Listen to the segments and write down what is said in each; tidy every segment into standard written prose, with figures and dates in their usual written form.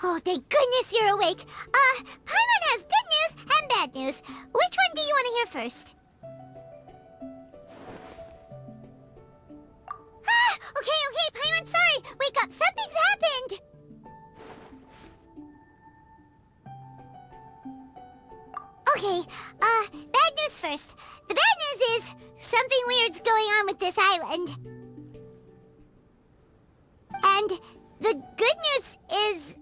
Oh, thank goodness you're awake. Paimon has good news and bad news. Which one do you want to hear first? Okay, Paimon, sorry. Wake up, something's happened. Okay, bad news first. The bad news is something weird's going on with this island. And the good news is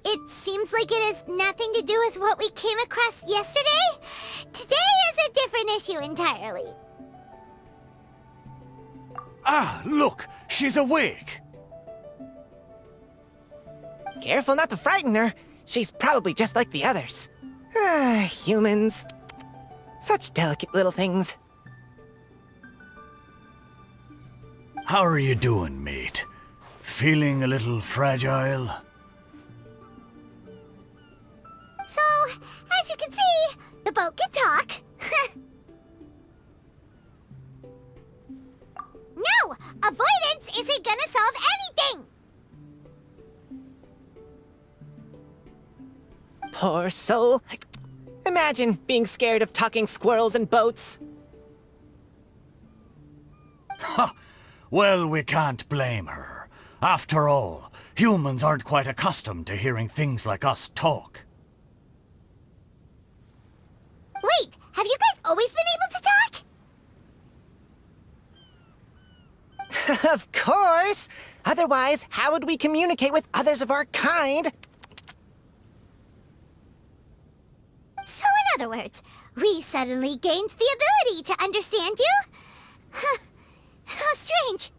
it seems like it has nothing to do with what we came across yesterday. Today is a different issue entirely. Ah, look, she's awake. Careful not to frighten her. She's probably just like the others. Humans. Such delicate little things. How are you doing, mate? Feeling a little fragile? So, as you can see, the boat can talk. No! Avoidance isn't gonna solve anything! Poor soul. Imagine being scared of talking squirrels and boats. Ha! Well, we can't blame her. After all, humans aren't quite accustomed to hearing things like us talk. Wait, have you guys always been able to talk? Of course! Otherwise, how would we communicate with others of our kind? So in other words, we suddenly gained the ability to understand you? Huh. How strange.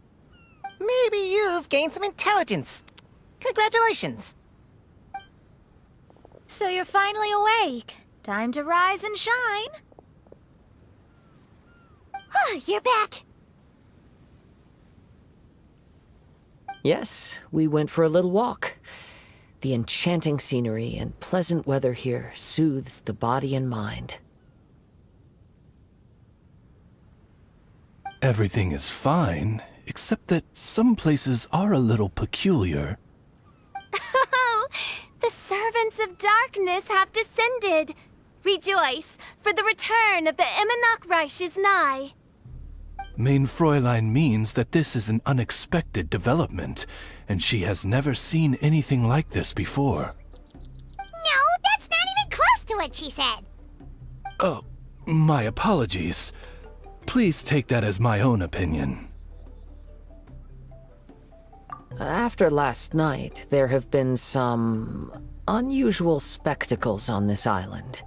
Maybe you've gained some intelligence. Congratulations. So you're finally awake. Time to rise and shine. Oh, you're back. Yes, we went for a little walk. The enchanting scenery and pleasant weather here soothes the body and mind. Everything is fine, except that some places are a little peculiar. Oh, the servants of darkness have descended. Rejoice, for the return of the Immonok is nigh. Mein Fräulein means that this is an unexpected development, and she has never seen anything like this before. No, that's not even close to what she said. Oh, my apologies. Please take that as my own opinion. After last night, there have been some unusual spectacles on this island.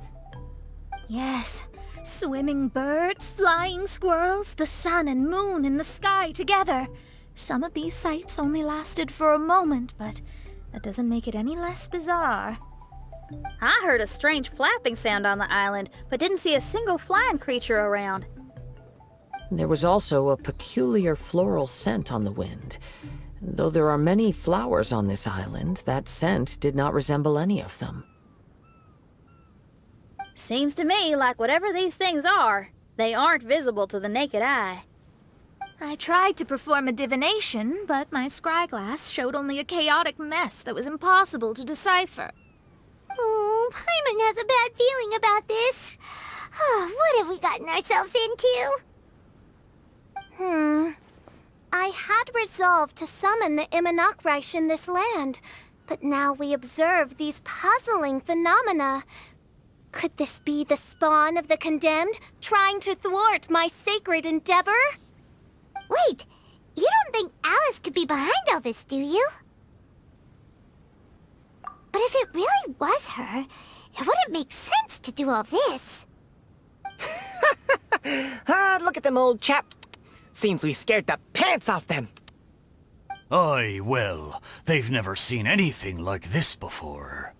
Yes, swimming birds, flying squirrels, the sun and moon in the sky together. Some of these sights only lasted for a moment, but that doesn't make it any less bizarre. I heard a strange flapping sound on the island, but didn't see a single flying creature around. There was also a peculiar floral scent on the wind. Though there are many flowers on this island, that scent did not resemble any of them. Seems to me like whatever these things are, they aren't visible to the naked eye. I tried to perform a divination, but my scryglass showed only a chaotic mess that was impossible to decipher. Oh, Paimon has a bad feeling about this. Oh, what have we gotten ourselves into? I had resolved to summon the Immonok in this land, but now we observe these puzzling phenomena. Could this be the spawn of the condemned, trying to thwart my sacred endeavor? Wait, you don't think Alice could be behind all this, do you? But if it really was her, it wouldn't make sense to do all this. Look at them, old chap. Seems we scared the pants off them. Aye, well, they've never seen anything like this before.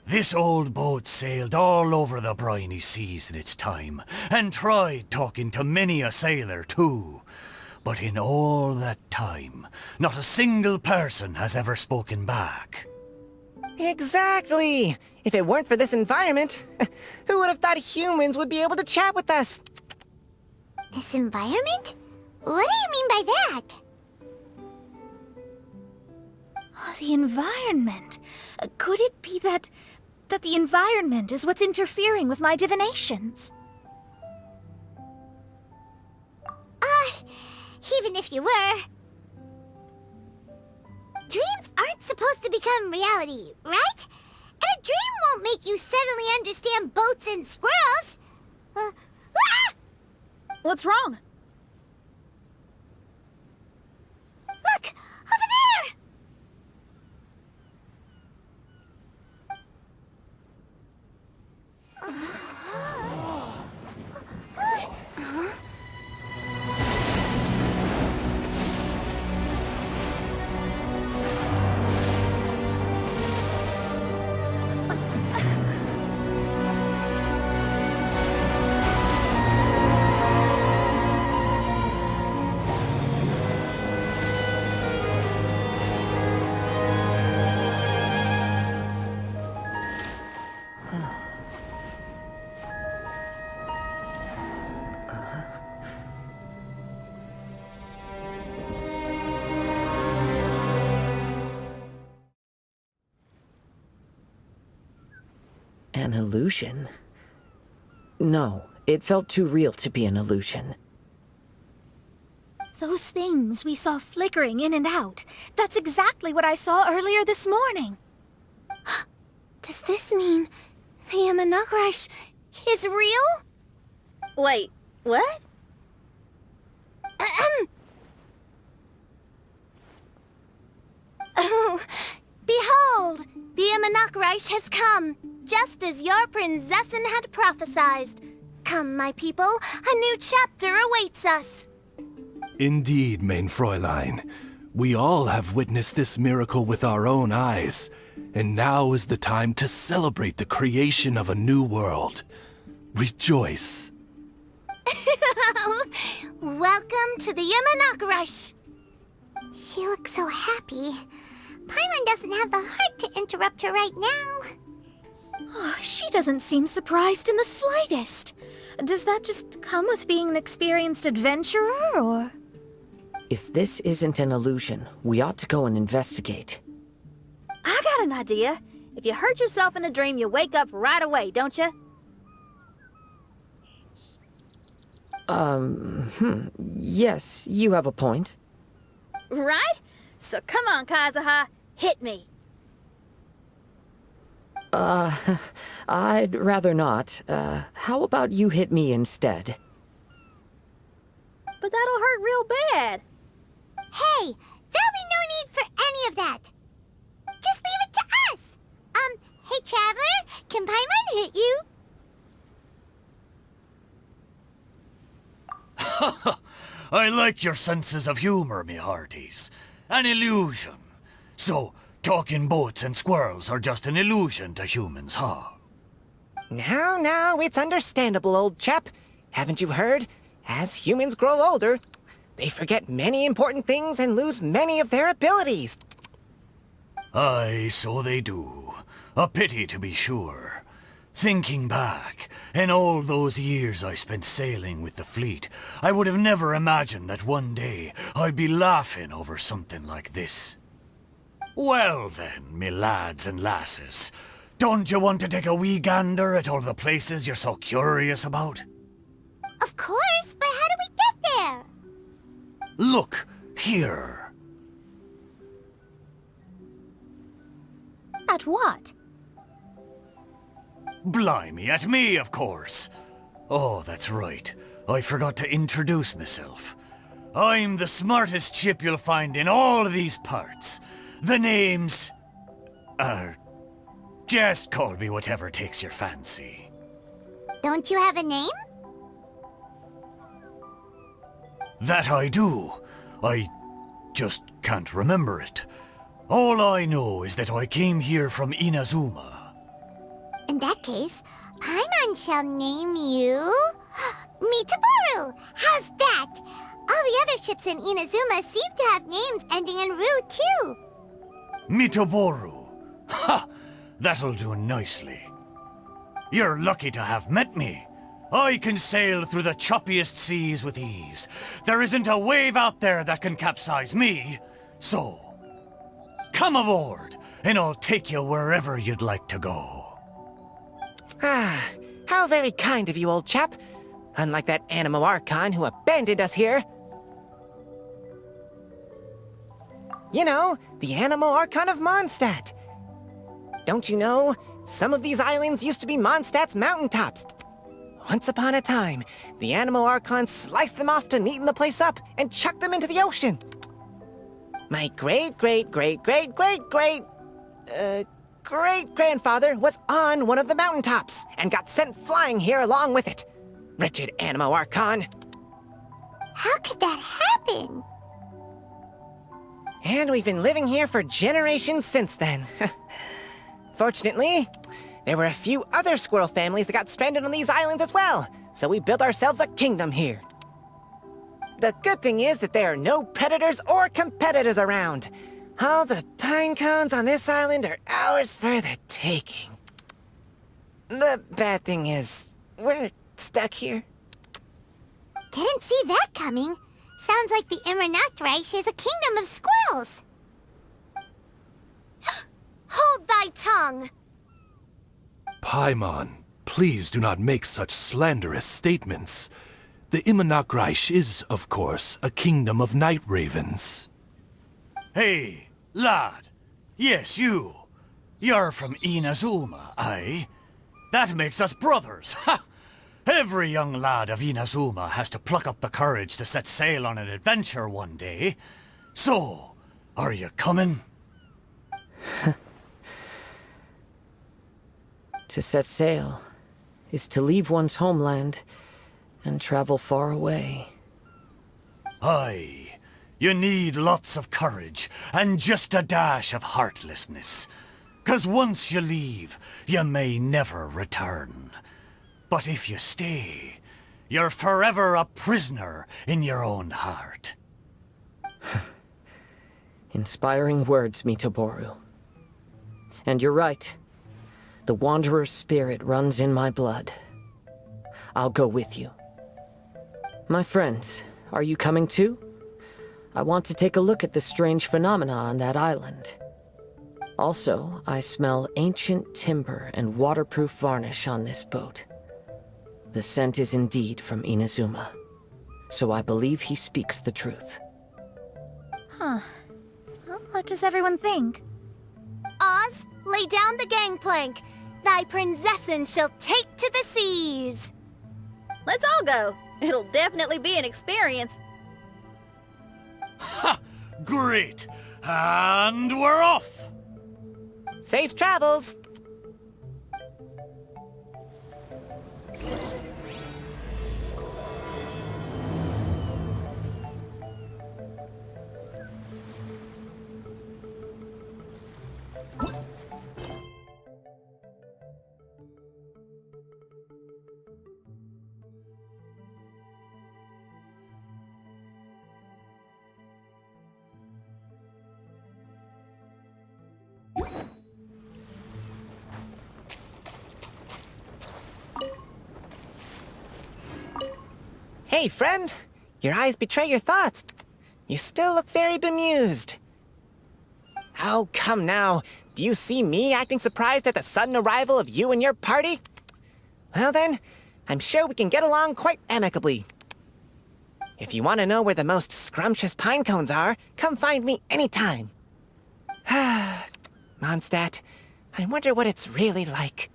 This old boat sailed all over the briny seas in its time, and tried talking to many a sailor too. But in all that time, not a single person has ever spoken back. Exactly. If it weren't for this environment, who would have thought humans would be able to chat with us? This environment? What do you mean by that? The environment. Could it be that the environment is what's interfering with my divinations? Even if you were... Dreams aren't supposed to become reality, right? And a dream won't make you suddenly understand boats and squirrels. What's wrong? Look! Over there! An illusion? No, it felt too real to be an illusion. Those things we saw flickering in and out. That's exactly what I saw earlier this morning. Does this mean the Imanagrish is real? Wait, what? Oh, behold! The Imanagrish has come, just as your Prinzessin had prophesied. Come, my people, a new chapter awaits us. Indeed, mein Fräulein. We all have witnessed this miracle with our own eyes, and now is the time to celebrate the creation of a new world. Rejoice. Welcome to the Imanagrish. She looks so happy. Paimon doesn't have the heart to interrupt her right now. She doesn't seem surprised in the slightest. Does that just come with being an experienced adventurer, or...? If this isn't an illusion, we ought to go and investigate. I got an idea. If you hurt yourself in a dream, you wake up right away, don't you? Yes, you have a point. Right? So come on, Kazuha, hit me. I'd rather not. How about you hit me instead? But that'll hurt real bad. Hey, there'll be no need for any of that. Just leave it to us. Hey, Traveler, can Paimon hit you? I like your senses of humor, me hearties. An illusion. So, talking boats and squirrels are just an illusion to humans, huh? Now, it's understandable, old chap. Haven't you heard? As humans grow older, they forget many important things and lose many of their abilities. Aye, so they do. A pity, to be sure. Thinking back, in all those years I spent sailing with the fleet, I would have never imagined that one day I'd be laughing over something like this. Well then, me lads and lasses, don't you want to take a wee gander at all the places you're so curious about? Of course, but how do we get there? Look, here. At what? Blimey, at me, of course. Oh, that's right. I forgot to introduce myself. I'm the smartest chip you'll find in all these parts. The name's... just call me whatever takes your fancy. Don't you have a name? That I do. I just can't remember it. All I know is that I came here from Inazuma. In that case, Paimon shall name you... Mitaboru! How's that? All the other ships in Inazuma seem to have names ending in Ru, too. Mitaboru. Ha! That'll do nicely. You're lucky to have met me. I can sail through the choppiest seas with ease. There isn't a wave out there that can capsize me. So, Come aboard, and I'll take you wherever you'd like to go. Ah, how very kind of you, old chap. Unlike that Animo Archon who abandoned us here. You know, the Animo Archon of Mondstadt. Don't you know, some of these islands used to be Mondstadt's mountaintops. Once upon a time, the Animo Archon sliced them off to neaten the place up and chucked them into the ocean. My great-grandfather was on one of the mountaintops and got sent flying here along with it. Wretched Animo Archon. How could that happen? And we've been living here for generations since then. Fortunately, there were a few other squirrel families that got stranded on these islands as well, so we built ourselves a kingdom here. The good thing is that there are no predators or competitors around. All the pine cones on this island are ours for the taking. The bad thing is, we're stuck here. Didn't see that coming. Sounds like the Immernachtreich is a kingdom of squirrels. Hold thy tongue! Paimon, please do not make such slanderous statements. The Immernachtreich is, of course, a kingdom of night ravens. Hey, lad. Yes, you. You're from Inazuma, aye? That makes us brothers, ha! Every young lad of Inazuma has to pluck up the courage to set sail on an adventure one day. So, are you coming? To set sail is to leave one's homeland and travel far away. Aye. You need lots of courage and just a dash of heartlessness. 'Cause once you leave, you may never return. But if you stay, you're forever a prisoner in your own heart. Inspiring words, Mitoboru. And you're right. The Wanderer's spirit runs in my blood. I'll go with you. My friends, are you coming too? I want to take a look at the strange phenomena on that island. Also, I smell ancient timber and waterproof varnish on this boat. The scent is indeed from Inazuma, so I believe he speaks the truth. Huh. Well, what does everyone think? Oz, lay down the gangplank. Thy prinzessin shall take to the seas. Let's all go. It'll definitely be an experience. Ha! Great! And we're off! Safe travels! Hey, friend. Your eyes betray your thoughts. You still look very bemused. Oh, come now. Do you see me acting surprised at the sudden arrival of you and your party? Well then, I'm sure we can get along quite amicably. If you want to know where the most scrumptious pine cones are, come find me anytime. Mondstadt, I wonder what it's really like.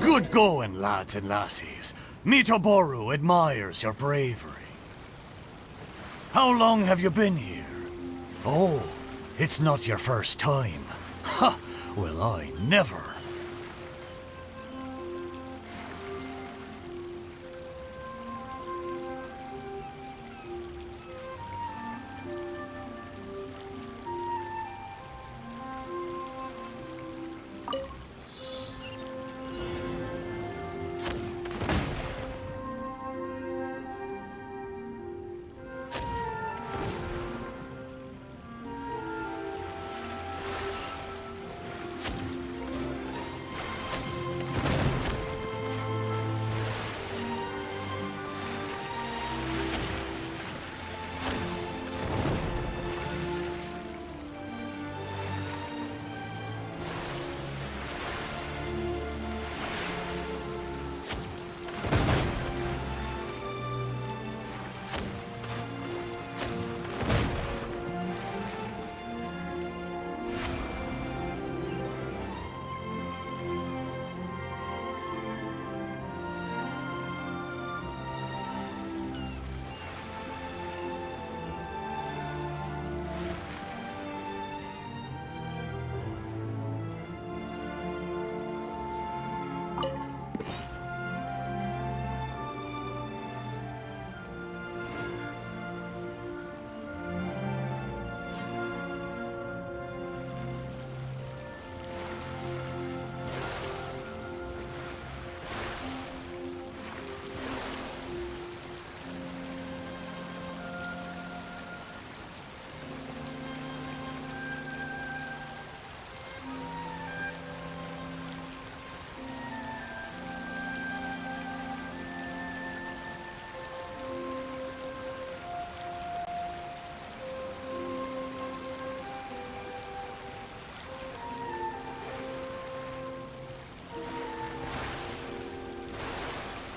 Good going, lads and lassies. Mitoboru admires your bravery. How long have you been here? Oh, it's not your first time. Ha! Well, I never.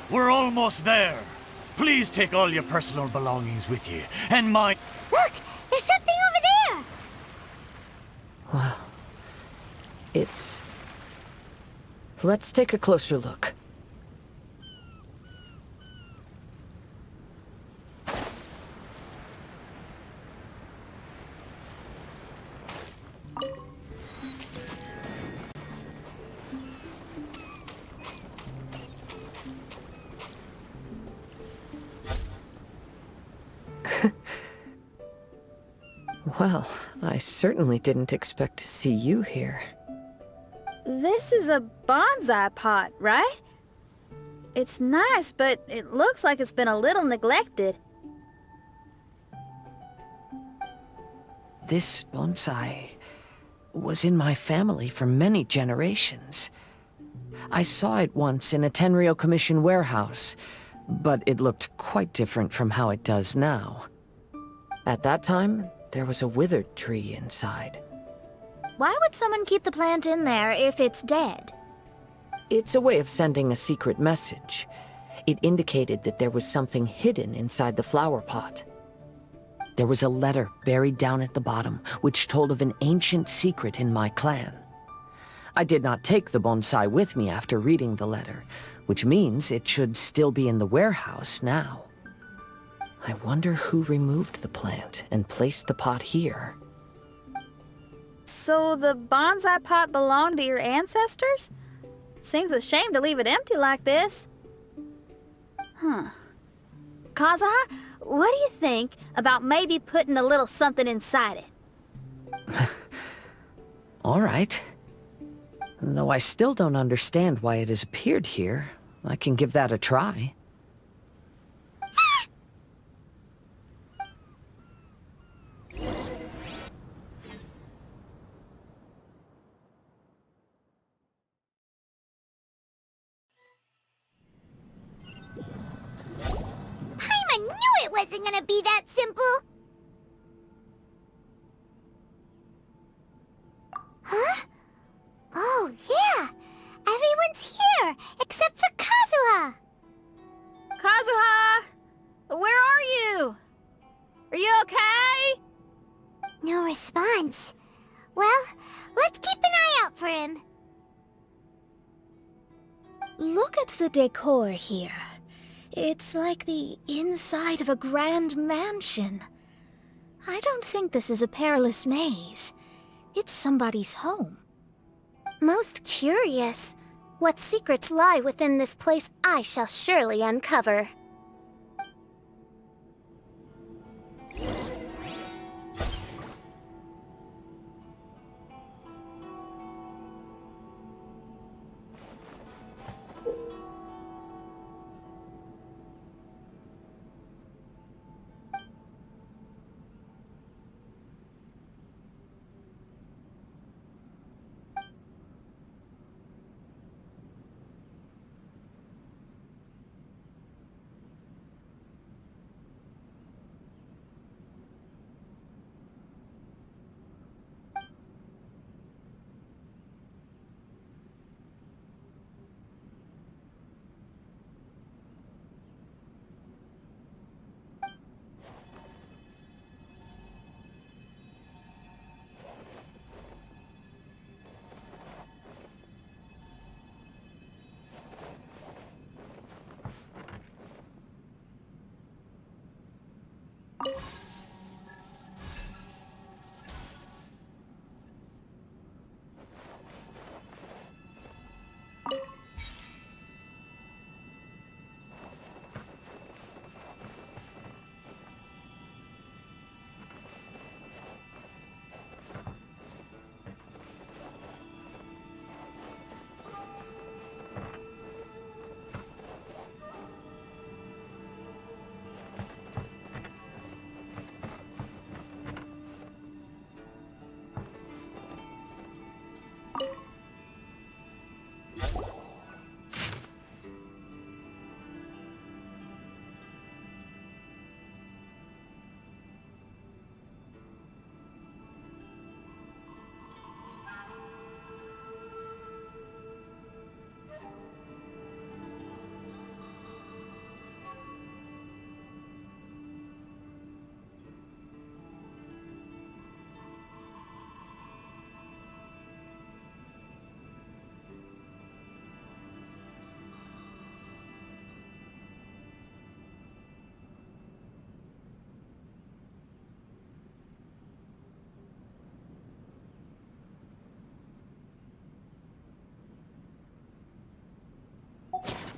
We're almost there. Please take all your personal belongings with you, and mine. Look! There's something over there! Wow. It's... Let's take a closer look. Well, I certainly didn't expect to see you here. This is a bonsai pot, right? It's nice, but it looks like it's been a little neglected. This bonsai was in my family for many generations. I saw it once in a Tenryo Commission warehouse, but it looked quite different from how it does now. At that time, there was a withered tree inside. Why would someone keep the plant in there if it's dead? It's a way of sending a secret message. It indicated that there was something hidden inside the flower pot. There was a letter buried down at the bottom, which told of an ancient secret in my clan. I did not take the bonsai with me after reading the letter, which means it should still be in the warehouse now. I wonder who removed the plant and placed the pot here. So the bonsai pot belonged to your ancestors? Seems a shame to leave it empty like this. Huh. Kazuha, what do you think about maybe putting a little something inside it? All right. Though I still don't understand why it has appeared here, I can give that a try. I knew it wasn't gonna be that simple! Huh? Oh, yeah! Everyone's here, except for Kazuha! Kazuha! Where are you? Are you okay? No response. Well, let's keep an eye out for him. Look at the decor here. It's like the inside of a grand mansion. I don't think this is a perilous maze. It's somebody's home. Most curious. What secrets lie within this place I shall surely uncover.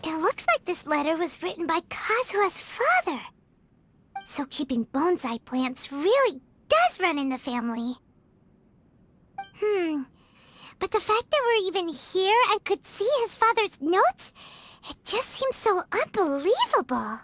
It looks like this letter was written by Kazuha's father. So keeping bonsai plants really does run in the family. But the fact that we're even here and could see his father's notes, it just seems so unbelievable.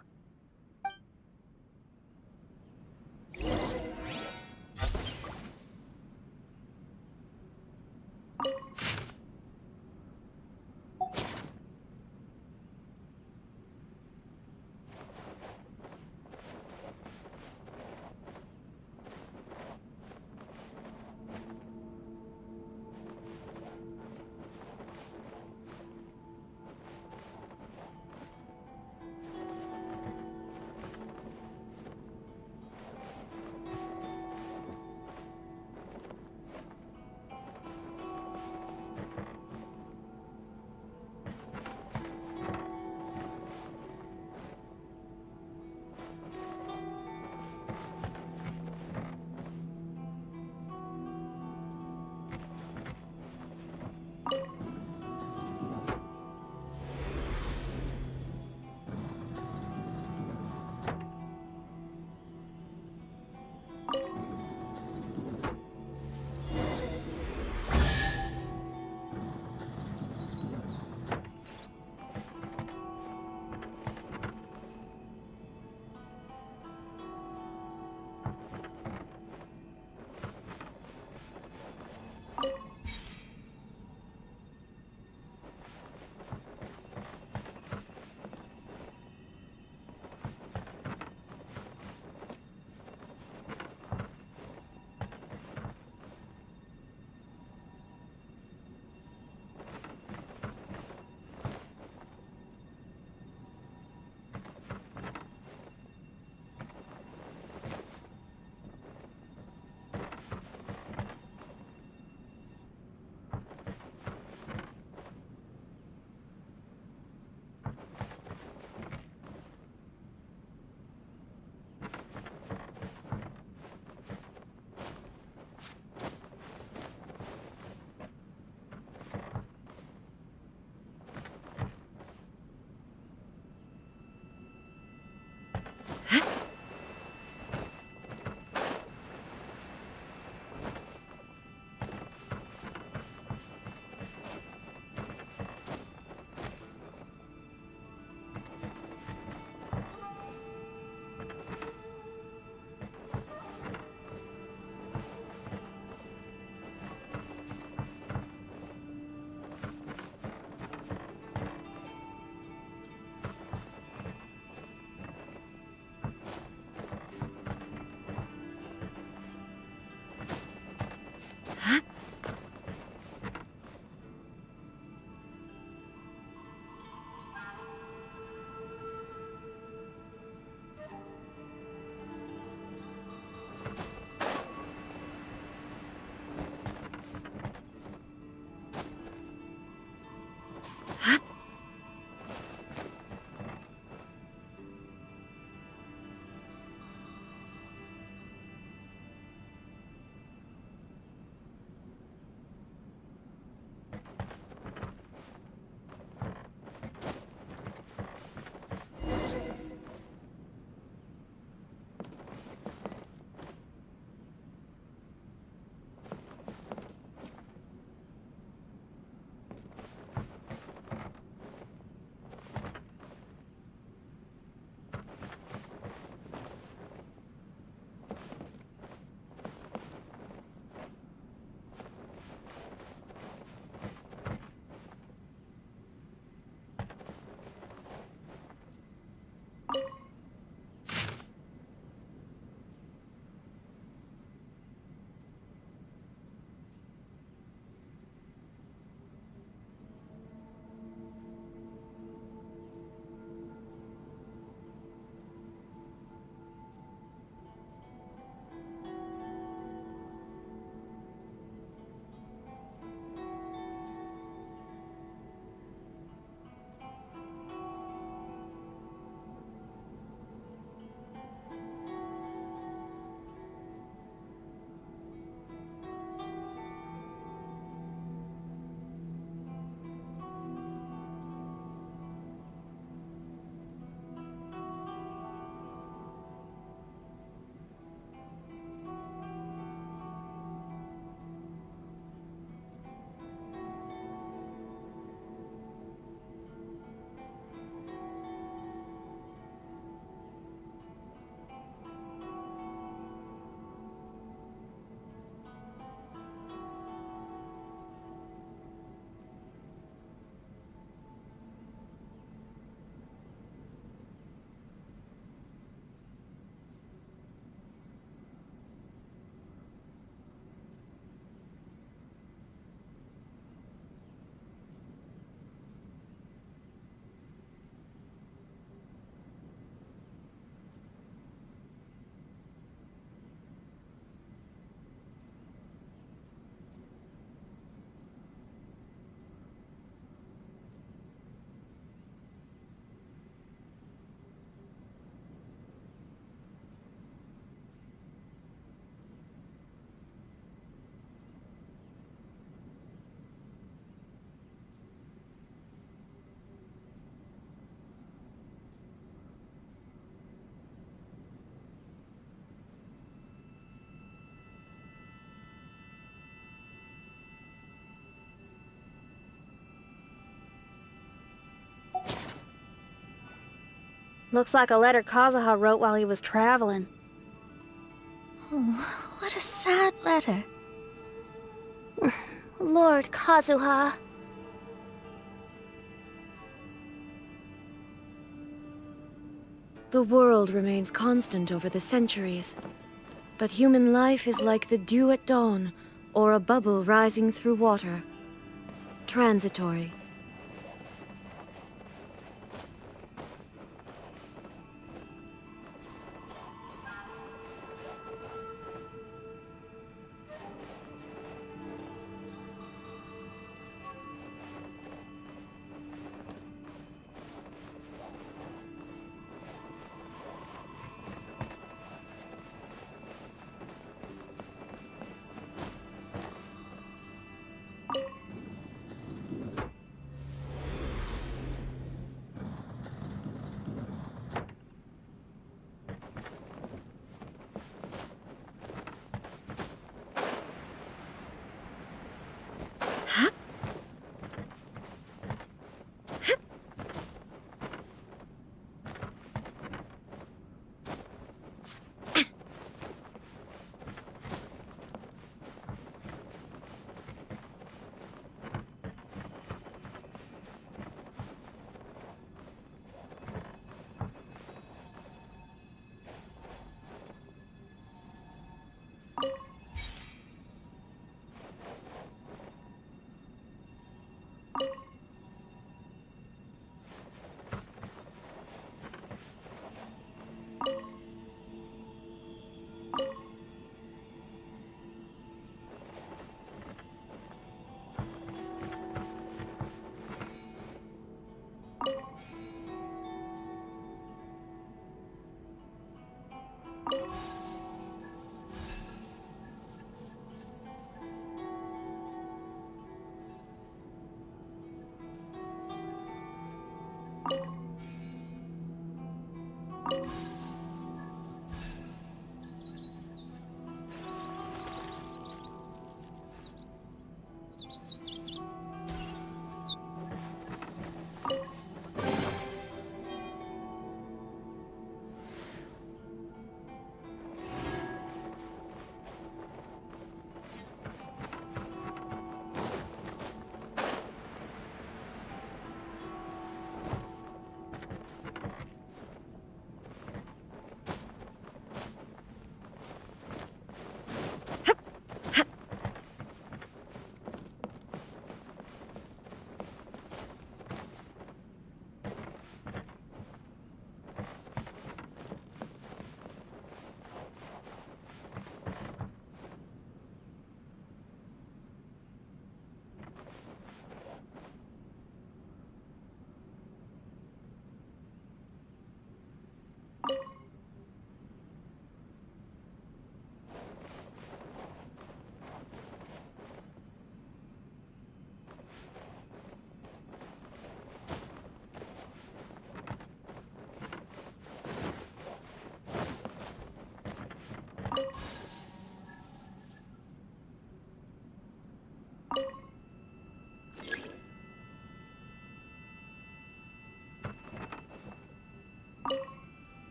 Looks like a letter Kazuha wrote while he was traveling. Oh, what a sad letter. Lord Kazuha. The world remains constant over the centuries, but human life is like the dew at dawn, or a bubble rising through water. Transitory.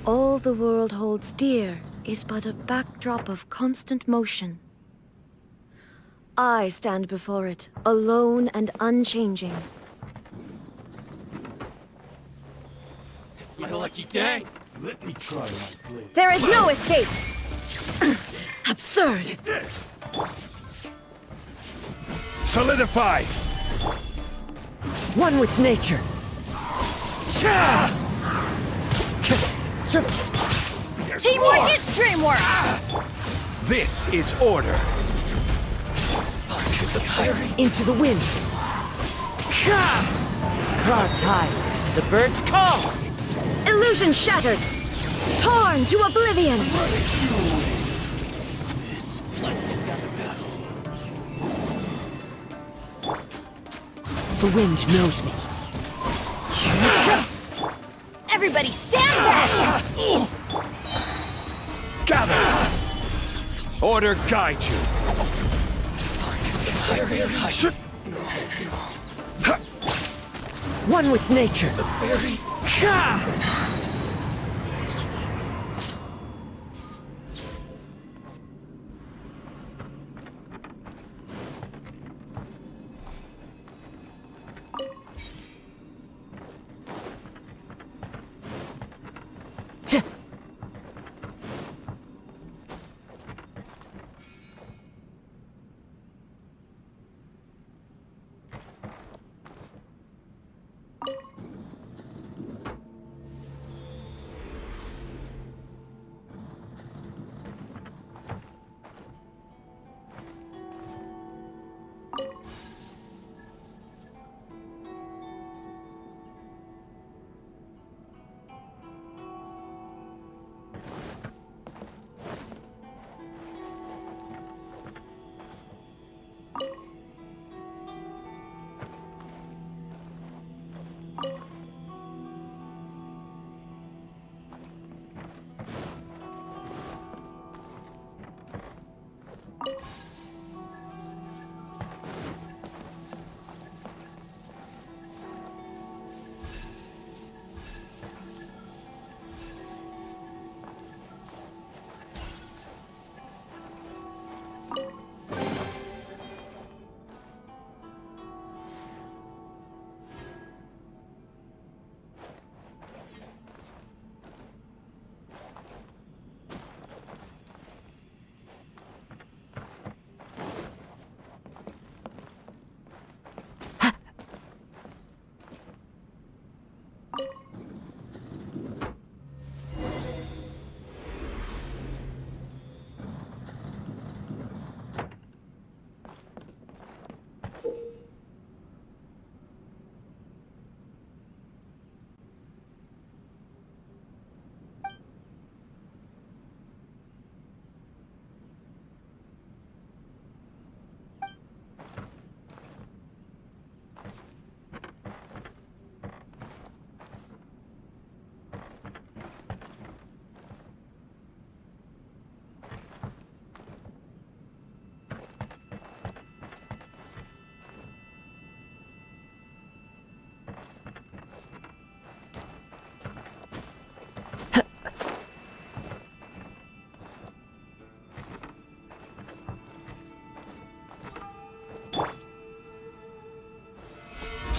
All the world holds dear is but a backdrop of constant motion. I stand before it, alone and unchanging. It's my lucky day. Let me try my blade. There is no escape! Absurd! Solidify! One with nature. Teamwork is dreamwork! This is order. Into the wind. Clouds hide. The birds call. Illusion shattered! Torn to oblivion! The wind knows me. Everybody stand back! Gather! Order guide you. One with nature.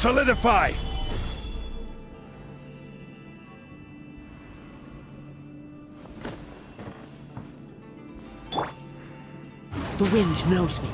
Solidify! The wind knows me.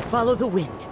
Follow the wind.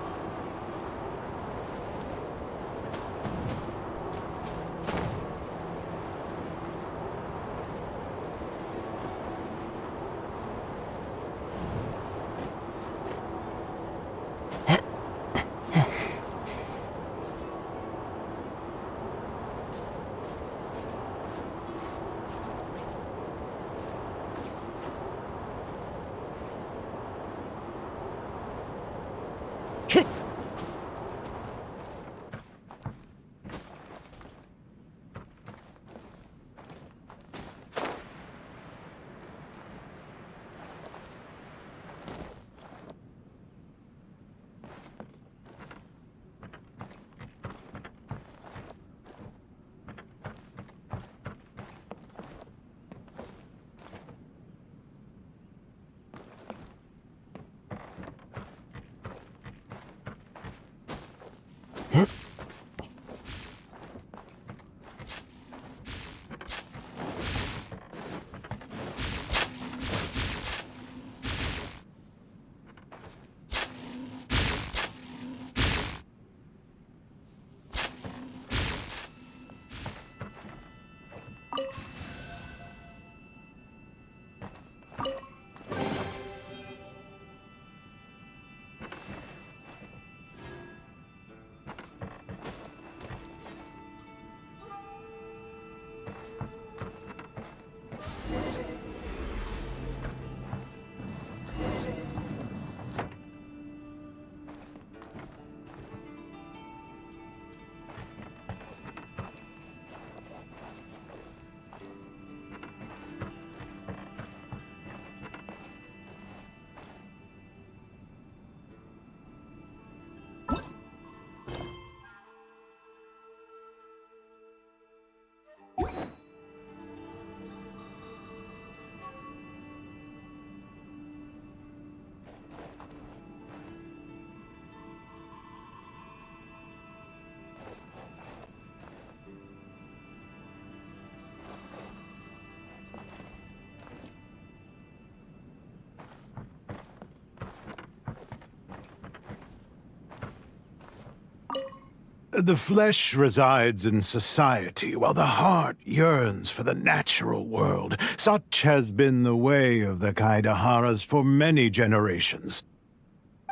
The flesh resides in society, while the heart yearns for the natural world. Such has been the way of the Kaidaharas for many generations.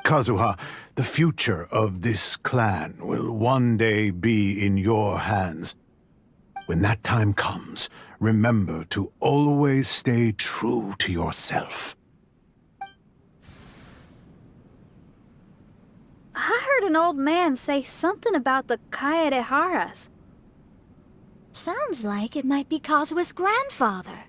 Kazuha, the future of this clan will one day be in your hands. When that time comes, remember to always stay true to yourself. I heard an old man say something about the Kaidaharas. Sounds like it might be Kazuha's grandfather.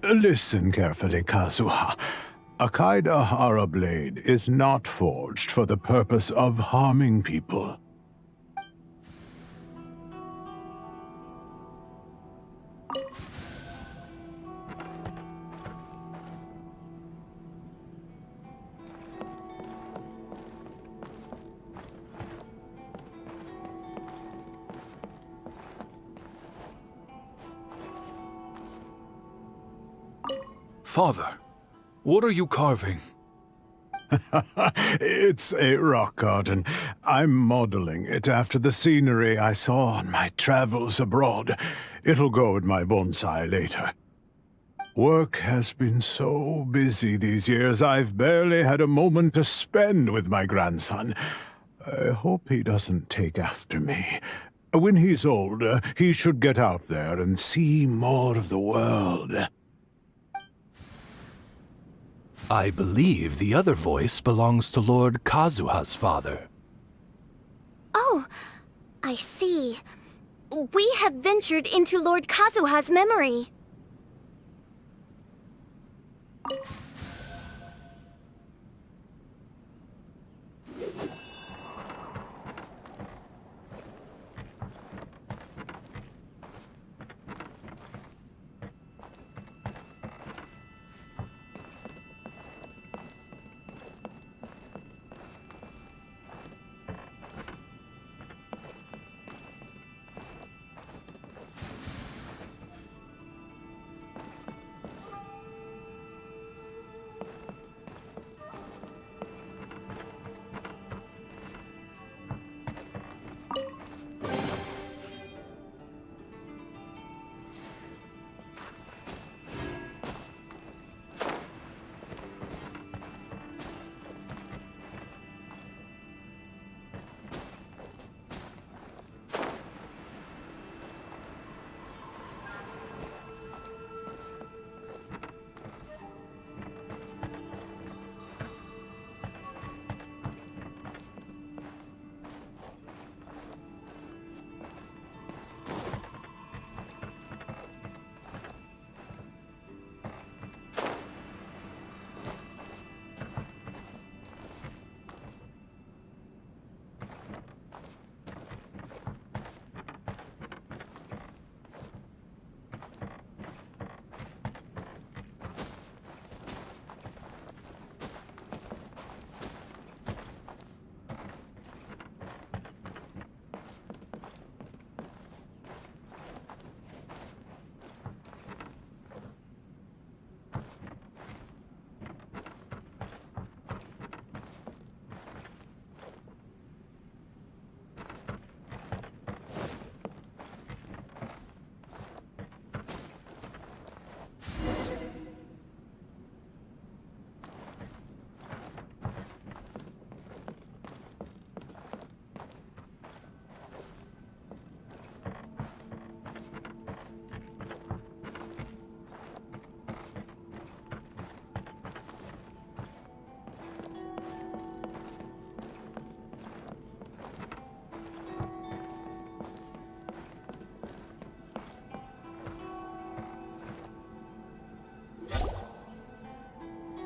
Listen carefully, Kazuha. A Kaidahara blade is not forged for the purpose of harming people. Father, what are you carving? It's a rock garden. I'm modeling it after the scenery I saw on my travels abroad. It'll go in my bonsai later. Work has been so busy these years, I've barely had a moment to spend with my grandson. I hope he doesn't take after me. When he's older, he should get out there and see more of the world. I believe the other voice belongs to Lord Kazuha's father. Oh, I see. We have ventured into Lord Kazuha's memory.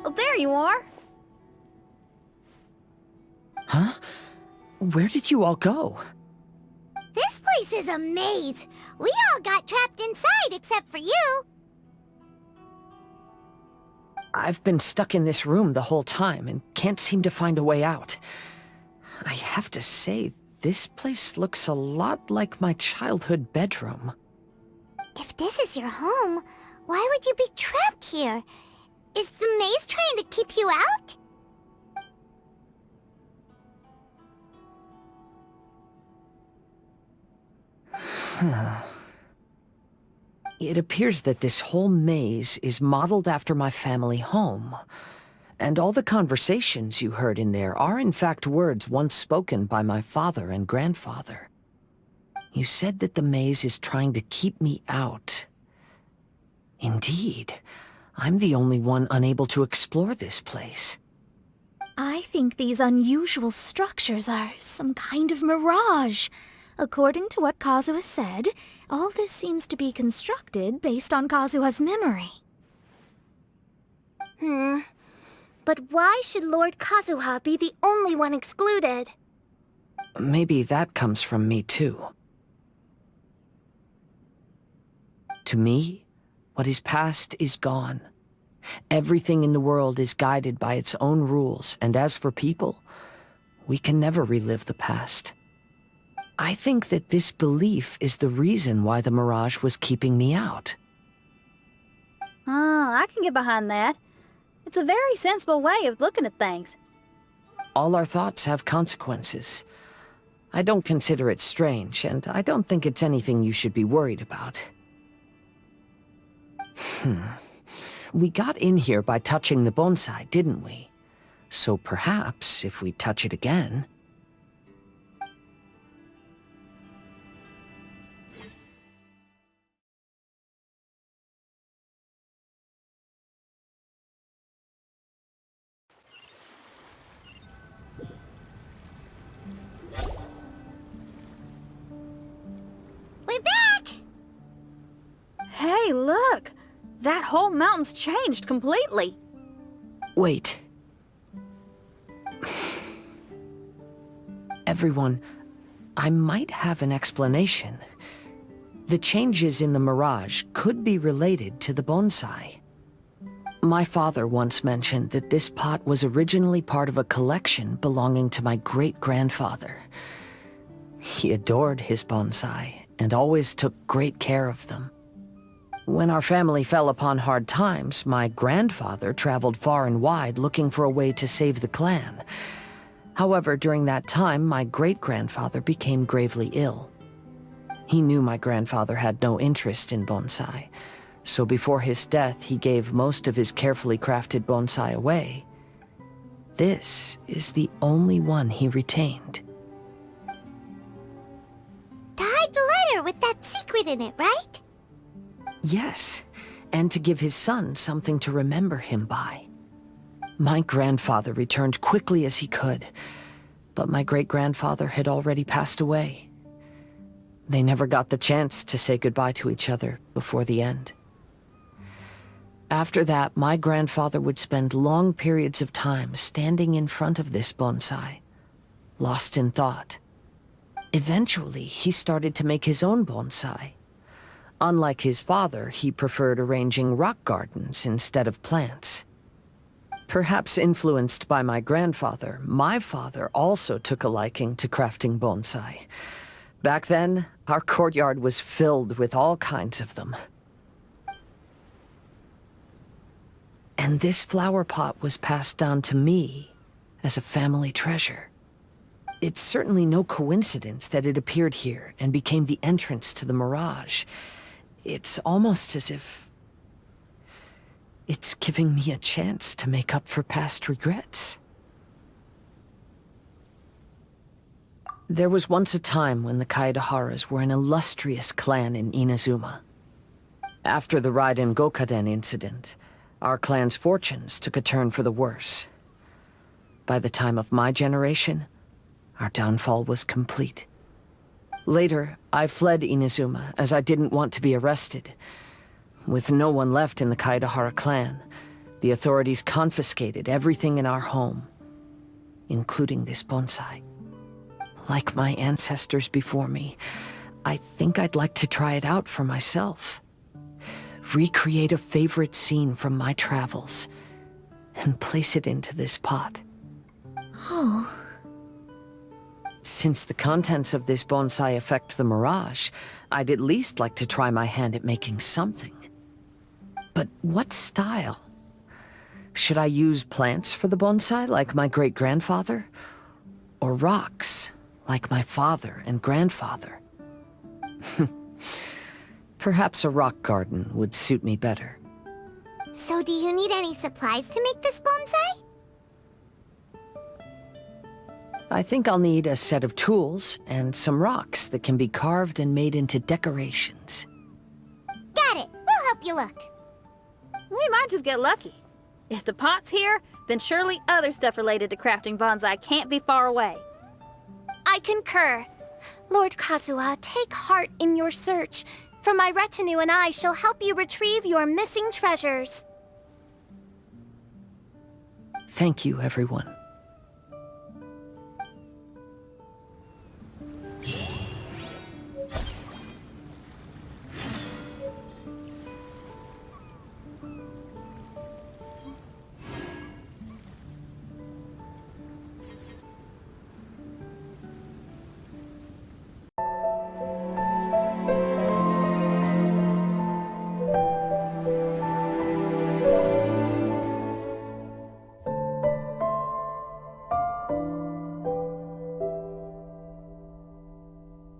Oh, there you are. Huh? Where did you all go? This place is a maze. We all got trapped inside except for you. I've been stuck in this room the whole time and can't seem to find a way out. I have to say, this place looks a lot like my childhood bedroom. If this is your home, why would you be trapped here? Is the maze trying to keep you out? It appears that this whole maze is modeled after my family home. And all the conversations you heard in there are in fact words once spoken by my father and grandfather. You said that the maze is trying to keep me out. Indeed, I'm the only one unable to explore this place. I think these unusual structures are some kind of mirage. According to what Kazuha said, all this seems to be constructed based on Kazuha's memory. But why should Lord Kazuha be the only one excluded? Maybe that comes from me too. To me, what is past is gone. Everything in the world is guided by its own rules, and as for people, we can never relive the past. I think that this belief is the reason why the mirage was keeping me out. I can get behind that. It's a very sensible way of looking at things. All our thoughts have consequences. I don't consider it strange, and I don't think it's anything you should be worried about. We got in here by touching the bonsai, didn't we? So perhaps, if we touch it again... We're back! Hey, look! That whole mountain's changed completely. Wait. Everyone, I might have an explanation. The changes in the mirage could be related to the bonsai. My father once mentioned that this pot was originally part of a collection belonging to my great-grandfather. He adored his bonsai and always took great care of them. When our family fell upon hard times, my grandfather traveled far and wide looking for a way to save the clan. However, during that time, my great-grandfather became gravely ill. He knew my grandfather had no interest in bonsai, so before his death, he gave most of his carefully crafted bonsai away. This is the only one he retained. To hide the letter with that secret in it, right? Yes, and to give his son something to remember him by. My grandfather returned quickly as he could, but my great-grandfather had already passed away. They never got the chance to say goodbye to each other before the end. After that, my grandfather would spend long periods of time standing in front of this bonsai, lost in thought. Eventually, he started to make his own bonsai. Unlike his father, he preferred arranging rock gardens instead of plants. Perhaps influenced by my grandfather, my father also took a liking to crafting bonsai. Back then, our courtyard was filled with all kinds of them. And this flower pot was passed down to me as a family treasure. It's certainly no coincidence that it appeared here and became the entrance to the mirage. It's almost as if it's giving me a chance to make up for past regrets. There was once a time when the Kaidaharas were an illustrious clan in Inazuma. After the Raiden Gokaden incident, our clan's fortunes took a turn for the worse. By the time of my generation, our downfall was complete. Later, I fled Inazuma as I didn't want to be arrested. With no one left in the Kaidahara clan, The authorities confiscated everything in our home, including this bonsai. Like my ancestors before me, I think I'd like to try it out for myself. Recreate a favorite scene from my travels and place it into this pot. Oh. Since the contents of this bonsai affect the mirage, I'd at least like to try my hand at making something. But what style? Should I use plants for the bonsai like my great-grandfather? Or rocks like my father and grandfather? Perhaps a rock garden would suit me better. So do you need any supplies to make this bonsai? I think I'll need a set of tools and some rocks that can be carved and made into decorations. Got it. We'll help you look. We might just get lucky. If the pot's here, then surely other stuff related to crafting bonsai can't be far away. I concur. Lord Kazuha, take heart in your search, for my retinue and I shall help you retrieve your missing treasures. Thank you, everyone.